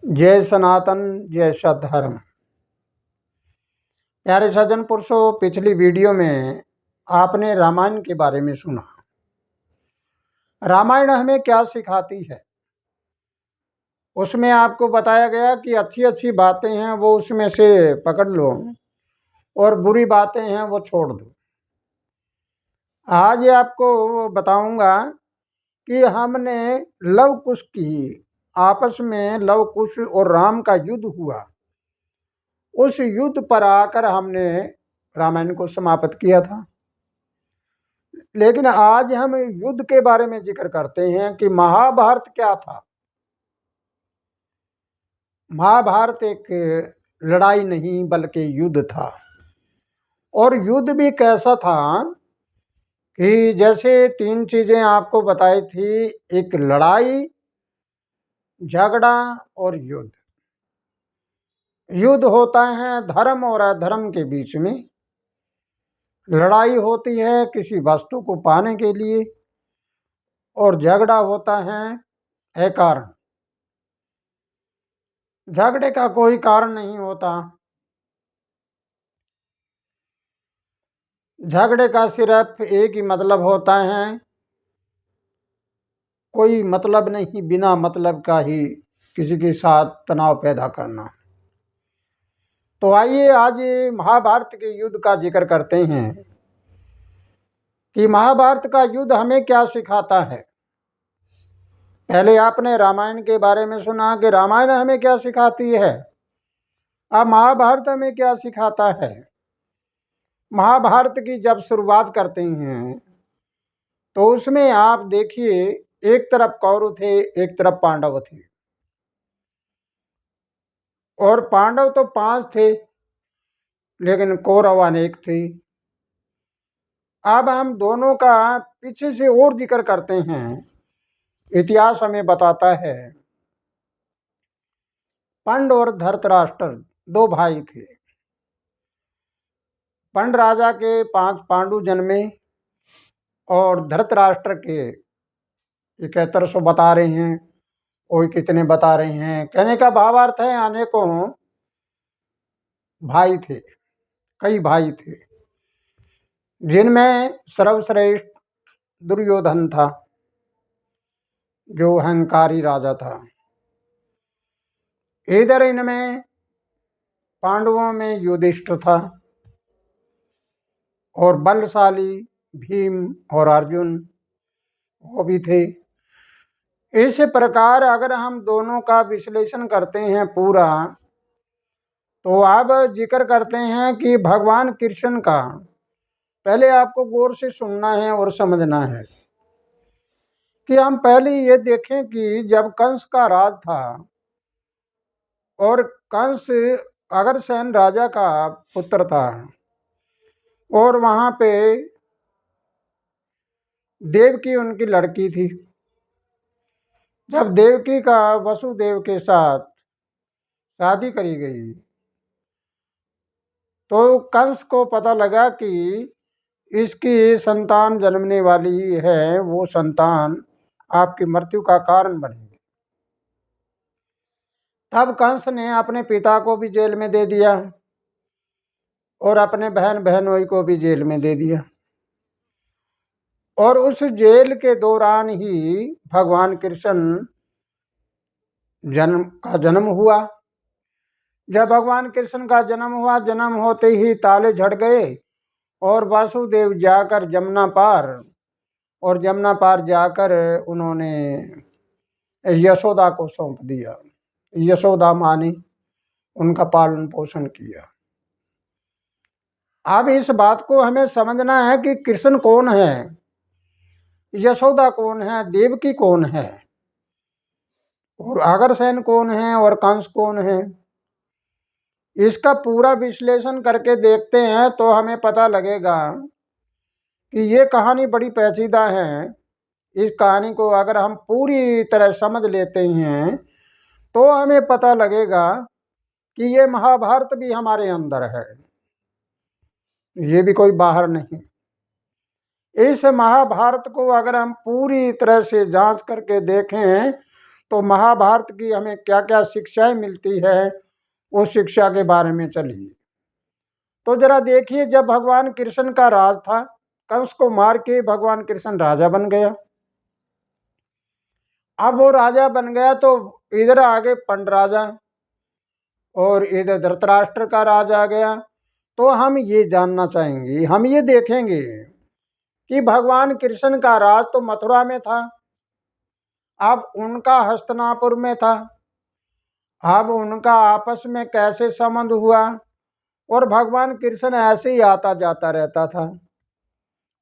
जय सनातन, जय सद्धर्म। प्यारे सज्जन पुरुषों, पिछली वीडियो में आपने रामायण के बारे में सुना। रामायण हमें क्या सिखाती है, उसमें आपको बताया गया कि अच्छी अच्छी बातें हैं वो उसमें से पकड़ लो और बुरी बातें हैं वो छोड़ दो। आज आपको बताऊंगा कि हमने लव कुश की, आपस में लव कुश और राम का युद्ध हुआ, उस युद्ध पर आकर हमने रामायण को समाप्त किया था। लेकिन आज हम युद्ध के बारे में जिक्र करते हैं कि महाभारत क्या था। महाभारत एक लड़ाई नहीं बल्कि युद्ध था। और युद्ध भी कैसा था कि जैसे तीन चीजें आपको बताई थी, एक लड़ाई, झगड़ा और युद्ध। युद्ध होता है धर्म और अधर्म के बीच में, लड़ाई होती है किसी वस्तु को पाने के लिए, और झगड़ा होता है अकारण। झगड़े का कोई कारण नहीं होता। झगड़े का सिर्फ एक ही मतलब होता है, कोई मतलब नहीं, बिना मतलब का ही किसी के साथ तनाव पैदा करना। तो आइए आज महाभारत के युद्ध का जिक्र करते हैं कि महाभारत का युद्ध हमें क्या सिखाता है। पहले आपने रामायण के बारे में सुना कि रामायण हमें क्या सिखाती है। अब महाभारत हमें क्या सिखाता है। महाभारत की जब शुरुआत करते हैं तो उसमें आप देखिए, एक तरफ कौरव थे, एक तरफ पांडव थे। और पांडव तो 5 थे लेकिन कौरव अनेक थे। अब हम दोनों का पीछे से और जिक्र करते हैं। इतिहास हमें बताता है पंड और धृतराष्ट्र 2 भाई थे। पंड राजा के 5 पांडु जन्मे और धृतराष्ट्र के 7100 बता रहे हैं, कोई कितने बता रहे हैं। कहने का भावार्थ है अनेकों भाई थे, कई भाई थे, जिनमें सर्वश्रेष्ठ दुर्योधन था जो अहंकारी राजा था। इधर इनमें पांडवों में युधिष्ठिर था और बलशाली भीम और अर्जुन वो भी थे। इस प्रकार अगर हम दोनों का विश्लेषण करते हैं पूरा, तो अब जिक्र करते हैं कि भगवान कृष्ण का, पहले आपको गौर से सुनना है और समझना है कि हम पहले ये देखें कि जब कंस का राज था और कंस अग्रसेन राजा का पुत्र था और वहां पे देवकी उनकी लड़की थी। जब देवकी का वसुदेव के साथ शादी करी गई तो कंस को पता लगा कि इसकी संतान जन्मने वाली है, वो संतान आपकी मृत्यु का कारण बनेगी। तब कंस ने अपने पिता को भी जेल में दे दिया और अपने बहन बहनोई को भी जेल में दे दिया। और उस जेल के दौरान ही भगवान कृष्ण जन्म हुआ। जब भगवान कृष्ण का जन्म हुआ, जन्म होते ही ताले झड़ गए और वासुदेव जाकर जमुना पार, और जमुना पार जाकर उन्होंने यशोदा को सौंप दिया। यशोदा माँ ने उनका पालन पोषण किया। अब इस बात को हमें समझना है कि कृष्ण कौन है, यशोदा कौन है, देवकी कौन है, और अग्रसेन कौन है, और कंस कौन है। इसका पूरा विश्लेषण करके देखते हैं तो हमें पता लगेगा कि ये कहानी बड़ी पेचीदा है। इस कहानी को अगर हम पूरी तरह समझ लेते हैं तो हमें पता लगेगा कि ये महाभारत भी हमारे अंदर है, ये भी कोई बाहर नहीं। इस महाभारत को अगर हम पूरी तरह से जांच करके देखें तो महाभारत की हमें क्या क्या शिक्षाएं मिलती है उस शिक्षा के बारे में चलिए। तो जरा देखिए, जब भगवान कृष्ण का राज था, कंस को मार के भगवान कृष्ण राजा बन गया। अब वो राजा बन गया तो इधर आगे पंड राजा और इधर धृतराष्ट्र का राज आ गया। तो हम ये जानना चाहेंगे, हम ये देखेंगे कि भगवान कृष्ण का राज तो मथुरा में था, अब उनका हस्तिनापुर में था। अब उनका आपस में कैसे संबंध हुआ, और भगवान कृष्ण ऐसे ही आता जाता रहता था।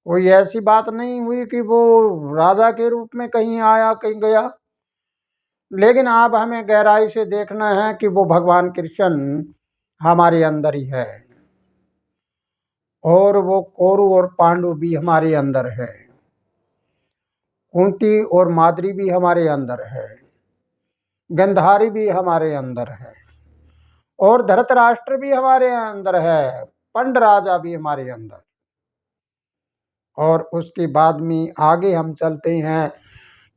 कोई ऐसी बात नहीं हुई कि वो राजा के रूप में कहीं आया कहीं गया। लेकिन अब हमें गहराई से देखना है कि वो भगवान कृष्ण हमारे अंदर ही है, और वो कौरव और पांडु भी हमारे अंदर है, कुंती और माद्री भी हमारे अंदर है, गंधारी भी हमारे अंदर है, और धृतराष्ट्र भी हमारे अंदर है, पंड राजा भी हमारे अंदर। और उसके बाद में आगे हम चलते हैं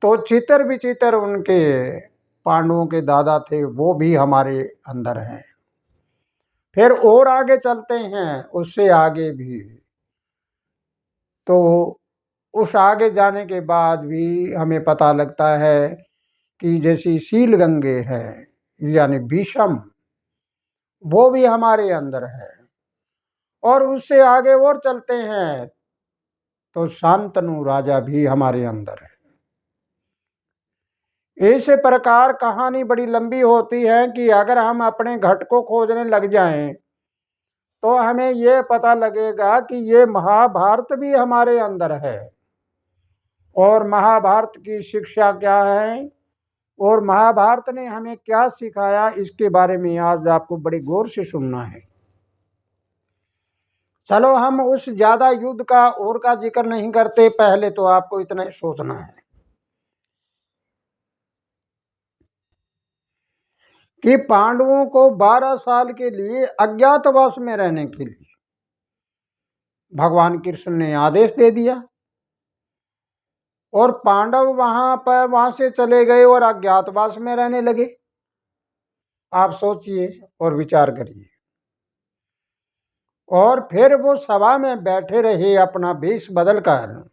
तो चित्र विचित्र उनके पांडवों के दादा थे, वो भी हमारे अंदर हैं। फिर और आगे चलते हैं, उससे आगे भी, तो उस आगे जाने के बाद भी हमें पता लगता है कि जैसी शील गंगे है यानी भीष्म, वो भी हमारे अंदर है। और उससे आगे और चलते हैं तो शांतनु राजा भी हमारे अंदर है। इस प्रकार कहानी बड़ी लंबी होती है कि अगर हम अपने घट को खोजने लग जाएं तो हमें ये पता लगेगा कि ये महाभारत भी हमारे अंदर है, और महाभारत की शिक्षा क्या है और महाभारत ने हमें क्या सिखाया, इसके बारे में आज आपको बड़े गौर से सुनना है। चलो हम उस ज्यादा युद्ध का और का जिक्र नहीं करते, पहले तो आपको इतना ही सोचना है कि पांडवों को 12 साल के लिए अज्ञातवास में रहने के लिए भगवान कृष्ण ने आदेश दे दिया, और पांडव वहां से चले गए और अज्ञातवास में रहने लगे। आप सोचिए और विचार करिए। और फिर वो सभा में बैठे रहे अपना वेश बदलकर,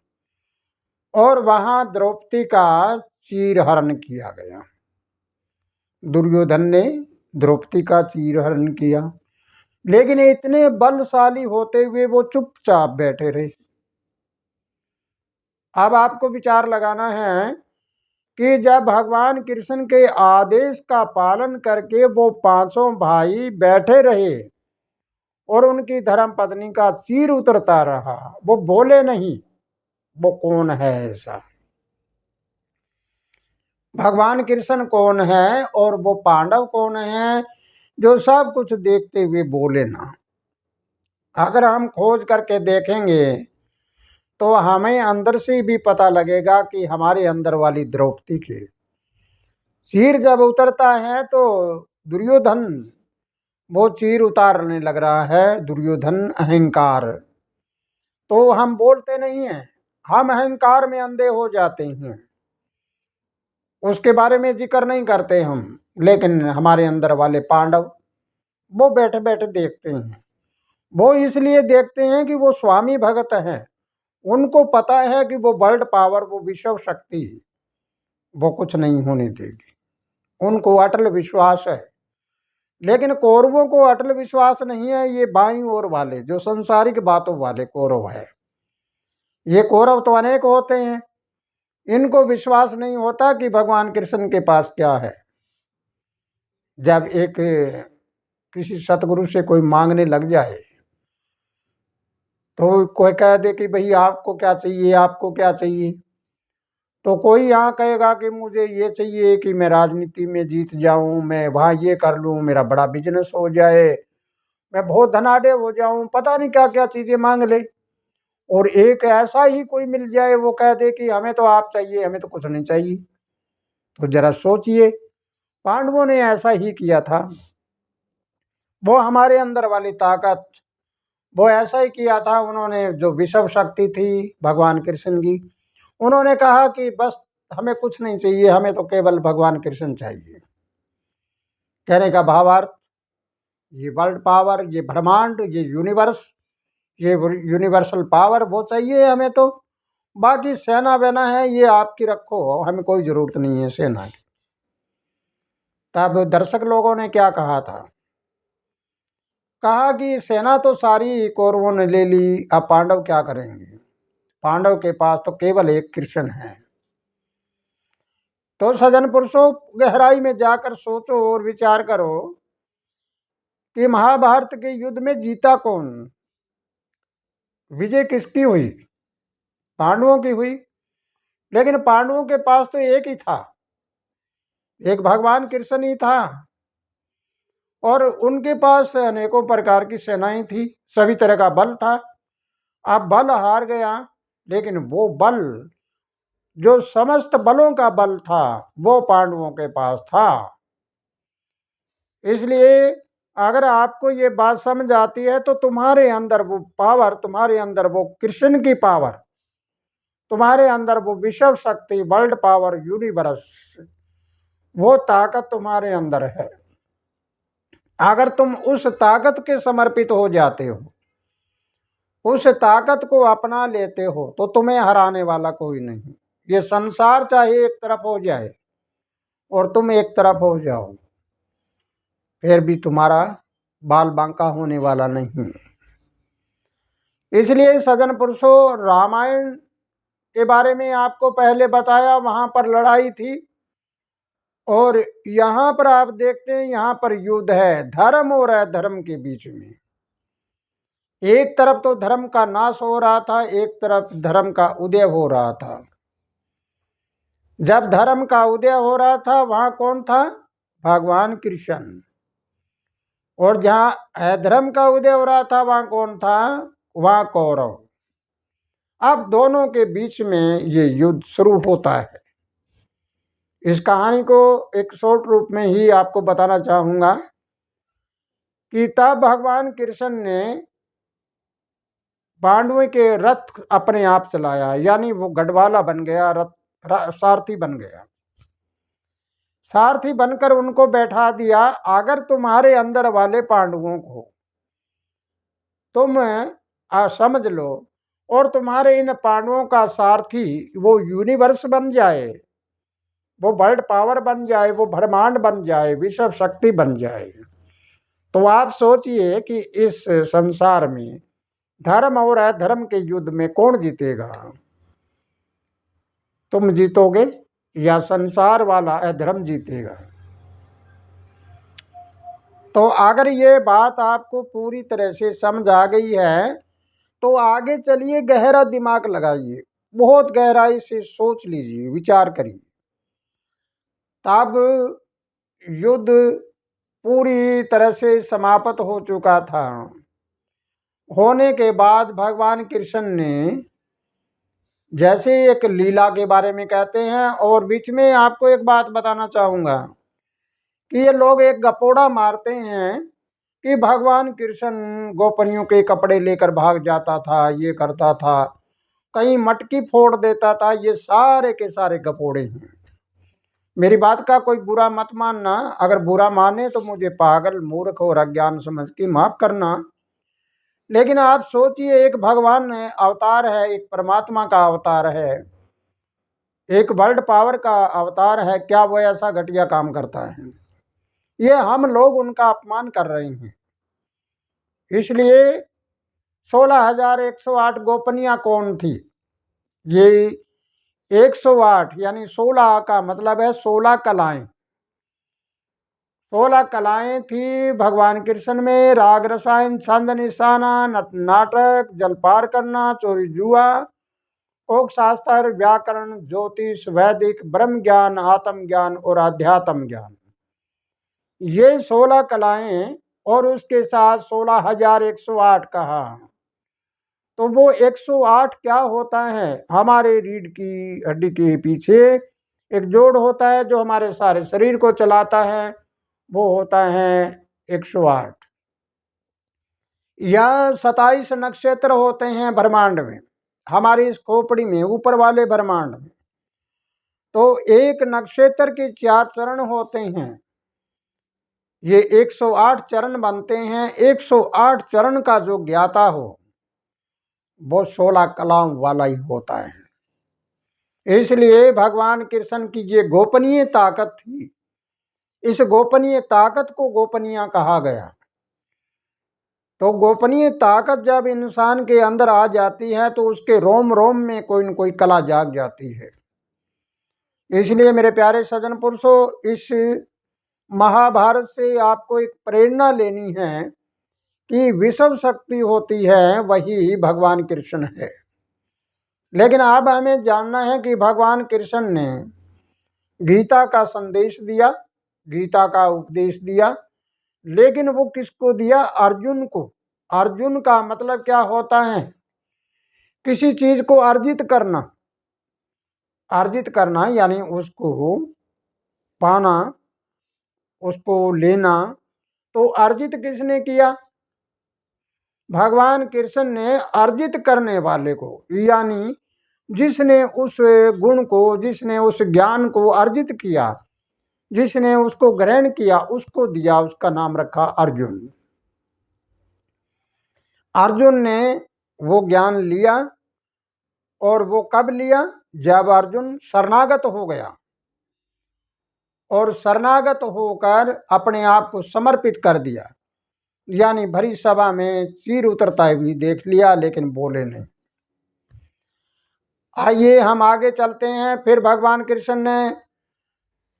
और वहां द्रौपदी का चीरहरण किया गया। दुर्योधन ने द्रौपदी का चीरहरण किया, लेकिन इतने बलशाली होते हुए वो चुपचाप बैठे रहे। अब आपको विचार लगाना है कि जब भगवान कृष्ण के आदेश का पालन करके वो पांचों भाई बैठे रहे और उनकी धर्म पत्नी का चीर उतरता रहा, वो बोले नहीं, वो कौन है ऐसा? भगवान कृष्ण कौन है और वो पांडव कौन है जो सब कुछ देखते हुए बोले ना? अगर हम खोज करके देखेंगे तो हमें अंदर से भी पता लगेगा कि हमारे अंदर वाली द्रौपदी के चीर जब उतरता है तो दुर्योधन वो चीर उतारने लग रहा है। दुर्योधन अहंकार, तो हम बोलते नहीं हैं, हम अहंकार में अंधे हो जाते हैं, उसके बारे में जिक्र नहीं करते हम। लेकिन हमारे अंदर वाले पांडव वो बैठे बैठे देखते हैं। वो इसलिए देखते हैं कि वो स्वामी भगत हैं, उनको पता है कि वो वर्ल्ड पावर, वो विश्व शक्ति, वो कुछ नहीं होने देगी, उनको अटल विश्वास है। लेकिन कौरवों को अटल विश्वास नहीं है, ये बाईं ओर वाले जो संसारिक बातों वाले कौरव है। ये कौरव तो अनेक होते हैं, इनको विश्वास नहीं होता कि भगवान कृष्ण के पास क्या है। जब एक किसी सतगुरु से कोई मांगने लग जाए तो कोई कह दे कि भाई आपको क्या चाहिए, आपको क्या चाहिए, तो कोई यहाँ कहेगा कि मुझे ये चाहिए कि मैं राजनीति में जीत जाऊं, मैं वहाँ ये कर लूं, मेरा बड़ा बिजनेस हो जाए, मैं बहुत धनाढ़ हो जाऊं, पता नहीं क्या क्या चीजें मांग ले। और एक ऐसा ही कोई मिल जाए वो कह दे कि हमें तो आप चाहिए, हमें तो कुछ नहीं चाहिए। तो जरा सोचिए, पांडवों ने ऐसा ही किया था। वो हमारे अंदर वाली ताकत, वो ऐसा ही किया था। उन्होंने जो विश्व शक्ति थी भगवान कृष्ण की, उन्होंने कहा कि बस हमें कुछ नहीं चाहिए, हमें तो केवल भगवान कृष्ण चाहिए। कहने का भावार्थ, ये वर्ल्ड पावर, ये ब्रह्मांड, ये यूनिवर्स, ये यूनिवर्सल पावर वो चाहिए हमें। तो बाकी सेना वेना है ये आपकी रखो, हमें कोई ज़रूरत नहीं है सेना की। तब दर्शक लोगों ने क्या कहा था, कहा कि सेना तो सारी कौरवों ने ले ली, अब पांडव क्या करेंगे? पांडव के पास तो केवल एक कृष्ण है। तो सज्जन पुरुषों, गहराई में जाकर सोचो और विचार करो कि महाभारत के युद्ध में जीता कौन? विजय किसकी हुई? पांडवों की हुई। लेकिन पांडवों के पास तो एक ही था, एक भगवान कृष्ण ही था, और उनके पास अनेकों प्रकार की सेनाएं थी, सभी तरह का बल था। अब बल हार गया, लेकिन वो बल जो समस्त बलों का बल था वो पांडवों के पास था। इसलिए अगर आपको ये बात समझ आती है तो तुम्हारे अंदर वो पावर, तुम्हारे अंदर वो कृष्ण की पावर, तुम्हारे अंदर वो विश्व शक्ति, वर्ल्ड पावर, यूनिवर्स, वो ताकत तुम्हारे अंदर है। अगर तुम उस ताकत के समर्पित हो जाते हो, उस ताकत को अपना लेते हो, तो तुम्हें हराने वाला कोई नहीं। ये संसार चाहे एक तरफ हो जाए और तुम एक तरफ हो जाओ, फिर भी तुम्हारा बाल बांका होने वाला नहीं है। इसलिए सज्जन पुरुषों, रामायण के बारे में आपको पहले बताया, वहां पर लड़ाई थी, और यहाँ पर आप देखते हैं यहाँ पर युद्ध है धर्म और अधर्म के बीच में। एक तरफ तो धर्म का नाश हो रहा था, एक तरफ धर्म का उदय हो रहा था। जब धर्म का उदय हो रहा था वहां कौन था? भगवान कृष्ण। और जहां अधर्म का उदय हो रहा था वहां कौन था? वहां कौरव। अब दोनों के बीच में ये युद्ध शुरू होता है। इस कहानी को एक शॉर्ट रूप में ही आपको बताना चाहूंगा कि तब भगवान कृष्ण ने पांडवों के रथ अपने आप चलाया, यानी वो गढ़वाला बन गया, रथ सारथी बन गया। सारथी बनकर उनको बैठा दिया। अगर तुम्हारे अंदर वाले पांडवों को तुम समझ लो और तुम्हारे इन पांडवों का सारथी वो यूनिवर्स बन जाए, वो वर्ल्ड पावर बन जाए, वो ब्रह्मांड बन जाए, विश्व शक्ति बन जाए, तो आप सोचिए कि इस संसार में धर्म और अधर्म के युद्ध में कौन जीतेगा? तुम जीतोगे या संसार वाला अधर्म जीतेगा? तो अगर ये बात आपको पूरी तरह से समझ आ गई है तो आगे चलिए, गहरा दिमाग लगाइए, बहुत गहराई से सोच लीजिए, विचार करिए। तब युद्ध पूरी तरह से समाप्त हो चुका था। होने के बाद भगवान कृष्ण ने, जैसे एक लीला के बारे में कहते हैं, और बीच में आपको एक बात बताना चाहूँगा कि ये लोग एक गपोड़ा मारते हैं कि भगवान कृष्ण गोपनियों के कपड़े लेकर भाग जाता था, ये करता था, कहीं मटकी फोड़ देता था। ये सारे के सारे गपोड़े हैं। मेरी बात का कोई बुरा मत मानना, अगर बुरा माने तो मुझे पागल, मूर्ख और अज्ञान समझ के माफ करना। लेकिन आप सोचिए, एक भगवान अवतार है, एक परमात्मा का अवतार है, एक वर्ल्ड पावर का अवतार है, क्या वो ऐसा घटिया काम करता है? ये हम लोग उनका अपमान कर रहे हैं। इसलिए 16,108 गोपनियां कौन थी? ये 108 यानी 16 का मतलब है 16 कलाएं। 16 कलाएं थी भगवान कृष्ण में। राग रसायन, छंद निशाना, नाटक, जलपार करना, चोरी जुआ, ओक शास्त्र, व्याकरण, ज्योतिष, वैदिक, ब्रह्म ज्ञान, आत्म ज्ञान और अध्यात्म ज्ञान, ये 16 कलाएं, और उसके साथ 16,108 कहा। तो वो 108 क्या होता है? हमारे रीढ़ की हड्डी के पीछे एक जोड़ होता है जो हमारे सारे शरीर को चलाता है, वो होता है 108। या 27 नक्षत्र होते हैं ब्रह्मांड में, हमारी इस खोपड़ी में, ऊपर वाले ब्रह्मांड में। तो एक नक्षत्र के 4 चरण होते हैं, ये 108 चरण बनते हैं। 108 चरण का जो ज्ञाता हो वो 16 कलाओं वाला ही होता है। इसलिए भगवान कृष्ण की ये गोपनीय ताकत थी। इस गोपनीय ताकत को गोपनीय कहा गया। तो गोपनीय ताकत जब इंसान के अंदर आ जाती है तो उसके रोम रोम में कोई न कोई कला जाग जाती है। इसलिए मेरे प्यारे सज्जन पुरुषों, इस महाभारत से आपको एक प्रेरणा लेनी है कि विश्व शक्ति होती है वही भगवान कृष्ण है। लेकिन अब हमें जानना है कि भगवान कृष्ण ने गीता का संदेश दिया, गीता का उपदेश दिया, लेकिन वो किसको दिया? अर्जुन को। अर्जुन का मतलब क्या होता है? किसी चीज को अर्जित करना। अर्जित करना यानी उसको पाना, उसको लेना। तो अर्जित किसने किया? भगवान कृष्ण ने अर्जित करने वाले को, यानी जिसने उस गुण को, जिसने उस ज्ञान को अर्जित किया, जिसने उसको ग्रहण किया, उसको दिया, उसका नाम रखा अर्जुन। अर्जुन ने वो ज्ञान लिया, और वो कब लिया? जब अर्जुन शरणागत हो गया, और शरणागत होकर अपने आप को समर्पित कर दिया, यानी भरी सभा में चीर उतरता भी देख लिया लेकिन बोले नहीं। आइए हम आगे चलते हैं। फिर भगवान कृष्ण ने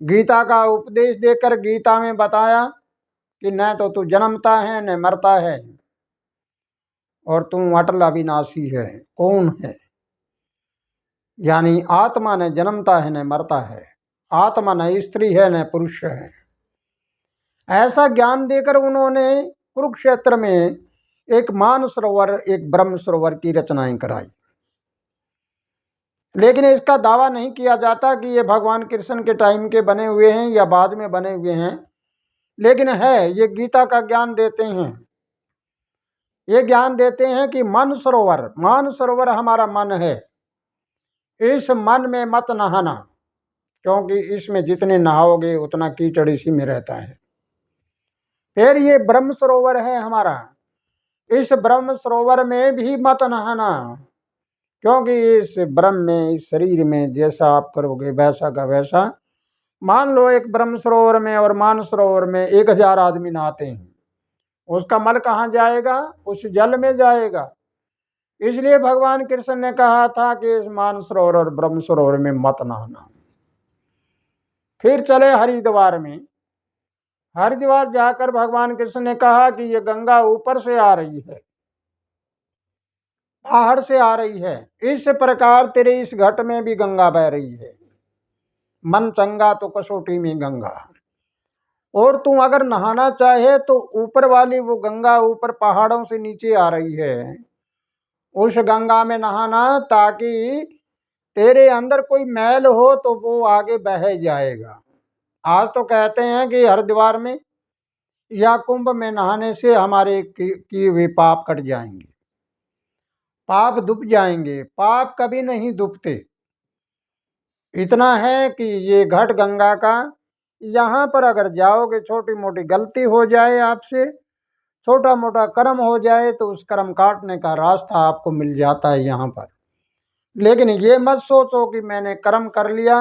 गीता का उपदेश देकर गीता में बताया कि न तो तू जन्मता है न मरता है, और तू अटल अविनाशी है। कौन है? यानी आत्मा न जन्मता है न मरता है, आत्मा न स्त्री है न पुरुष है। ऐसा ज्ञान देकर उन्होंने कुरुक्षेत्र में एक मानसरोवर, एक ब्रह्म सरोवर की रचनाएं कराई। लेकिन इसका दावा नहीं किया जाता कि ये भगवान कृष्ण के टाइम के बने हुए हैं या बाद में बने हुए हैं, लेकिन है, ये गीता का ज्ञान देते हैं। ये ज्ञान देते हैं कि मन सरोवर, मान सरोवर हमारा मन है, इस मन में मत नहाना, क्योंकि इसमें जितने नहाओगे उतना कीचड़ इसी में रहता है। फिर ये ब्रह्म सरोवर है हमारा, इस ब्रह्म सरोवर में भी मत नहाना, क्योंकि इस ब्रह्म में, इस शरीर में जैसा आप करोगे वैसा का वैसा। मान लो एक ब्रह्म सरोवर में और मान सरोवर में 1000 आदमी नहाते हैं, उसका मल कहाँ जाएगा? उस जल में जाएगा। इसलिए भगवान कृष्ण ने कहा था कि इस मान सरोवर और ब्रह्म सरोवर में मत नहाना। फिर चले हरिद्वार में। हरिद्वार जाकर भगवान कृष्ण ने कहा कि ये गंगा ऊपर से आ रही है, पहाड़ से आ रही है, इस प्रकार तेरे इस घट में भी गंगा बह रही है। मन चंगा तो कसौटी में गंगा। और तू अगर नहाना चाहे तो ऊपर वाली वो गंगा ऊपर पहाड़ों से नीचे आ रही है, उस गंगा में नहाना, ताकि तेरे अंदर कोई मैल हो तो वो आगे बह जाएगा। आज तो कहते हैं कि हरिद्वार में या कुंभ में नहाने से हमारे किए हुए पाप कट जाएंगे, पाप दुब जाएंगे। पाप कभी नहीं दुबते। इतना है कि ये घट गंगा का, यहाँ पर अगर जाओगे, छोटी मोटी गलती हो जाए आपसे, छोटा मोटा कर्म हो जाए, तो उस कर्म काटने का रास्ता आपको मिल जाता है यहाँ पर। लेकिन ये मत सोचो कि मैंने कर्म कर लिया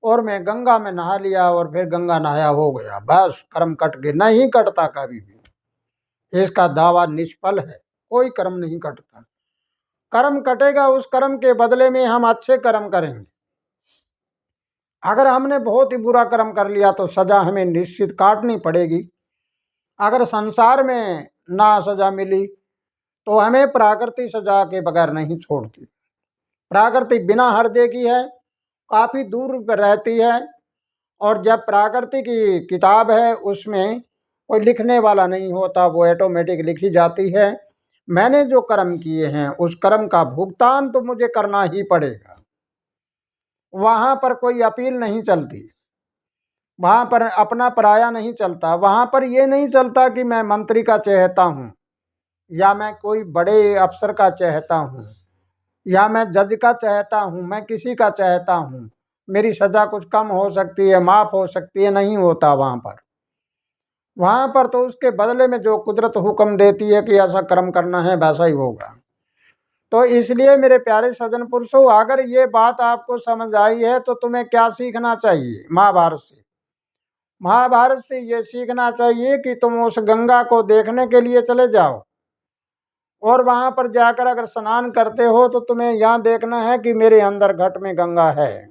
और मैं गंगा में नहा लिया और फिर गंगा नहाया हो गया, बस कर्म कट गए। नहीं कटता कभी भी, इसका दावा निष्फल है। कोई कर्म नहीं कटता। कर्म कटेगा, उस कर्म के बदले में हम अच्छे कर्म करेंगे। अगर हमने बहुत ही बुरा कर्म कर लिया तो सजा हमें निश्चित काटनी पड़ेगी। अगर संसार में ना सजा मिली तो हमें प्राकृतिक सजा के बगैर नहीं छोड़ती। प्राकृतिक बिना हृदय की है, काफ़ी दूर पर रहती है, और जब प्राकृतिक की किताब है उसमें कोई लिखने वाला नहीं होता, वो ऑटोमेटिक लिखी जाती है। मैंने जो कर्म किए हैं उस कर्म का भुगतान तो मुझे करना ही पड़ेगा। वहाँ पर कोई अपील नहीं चलती, वहाँ पर अपना पराया नहीं चलता। वहाँ पर ये नहीं चलता कि मैं मंत्री का चहेता हूँ, या मैं कोई बड़े अफसर का चहेता हूँ, या मैं जज का चहेता हूँ, मैं किसी का चहेता हूँ। मेरी सज़ा कुछ कम हो सकती है, माफ़ हो सकती है, नहीं होता वहाँ पर तो उसके बदले में जो कुदरत हुक्म देती है कि ऐसा कर्म करना है वैसा ही होगा। तो इसलिए मेरे प्यारे सज्जन पुरुषों, अगर ये बात आपको समझ आई है तो तुम्हें क्या सीखना चाहिए महाभारत से? महाभारत से ये सीखना चाहिए कि तुम उस गंगा को देखने के लिए चले जाओ और वहां पर जाकर अगर स्नान करते हो तो तुम्हें यहाँ देखना है कि मेरे अंदर घट में गंगा है,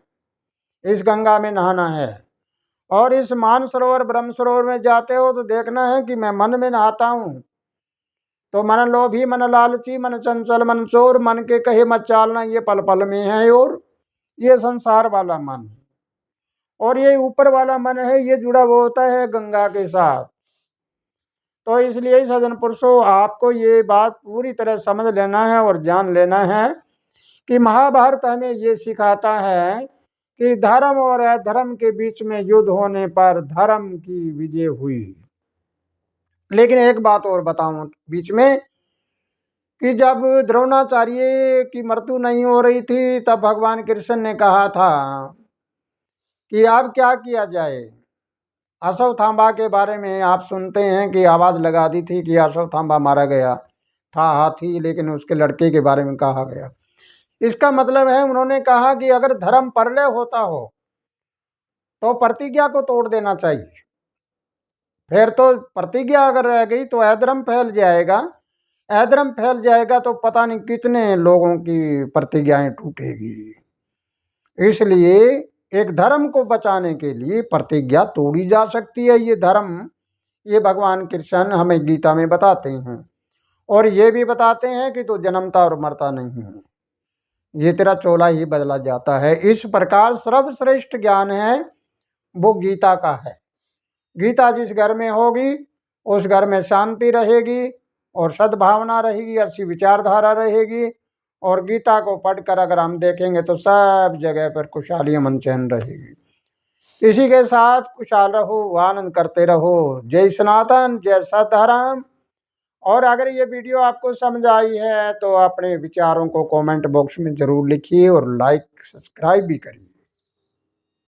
इस गंगा में नहाना है। और इस मानसरोवर ब्रह्म सरोवर में जाते हो तो देखना है कि मैं मन में नहाता हूँ। तो मन लोभी, मन लालची, मन चंचल, मन चोर, मन के कहे मत चालना, ये पल पल में है। और ये संसार वाला मन और ये ऊपर वाला मन है, ये जुड़ा हुआ होता है गंगा के साथ। तो इसलिए सज्जन पुरुषों, आपको ये बात पूरी तरह समझ लेना है और जान लेना है कि महाभारत हमें ये सिखाता है कि धर्म और अधर्म के बीच में युद्ध होने पर धर्म की विजय हुई। लेकिन एक बात और बताऊं बीच में कि जब द्रोणाचार्य की मृत्यु नहीं हो रही थी तब भगवान कृष्ण ने कहा था कि अब क्या किया जाए। अश्वत्थामा के बारे में आप सुनते हैं कि आवाज़ लगा दी थी कि अश्वत्थामा मारा गया था हाथी, लेकिन उसके लड़के के बारे में कहा गया। इसका मतलब है उन्होंने कहा कि अगर धर्म परलय होता हो तो प्रतिज्ञा को तोड़ देना चाहिए। फिर तो प्रतिज्ञा अगर रह गई तो अधर्म फैल जाएगा, अधर्म फैल जाएगा तो पता नहीं कितने लोगों की प्रतिज्ञाएं टूटेगी। इसलिए एक धर्म को बचाने के लिए प्रतिज्ञा तोड़ी जा सकती है। ये धर्म, ये भगवान कृष्ण हमें गीता में बताते हैं और ये भी बताते हैं कि तू जन्मता और मरता नहीं है, ये तेरा चोला ही बदला जाता है। इस प्रकार सर्वश्रेष्ठ ज्ञान है वो गीता का है। गीता जिस घर में होगी उस घर में शांति रहेगी और सद्भावना रहेगी, अच्छी विचारधारा रहेगी। और गीता को पढ़कर अगर हम देखेंगे तो सब जगह पर खुशहाली अमन चैन रहेगी। इसी के साथ खुशहाल रहो, आनंद करते रहो। जय सनातन, जय सतधर्म। और अगर ये वीडियो आपको समझ आई है तो अपने विचारों को कमेंट बॉक्स में ज़रूर लिखिए और लाइक सब्सक्राइब भी करिए।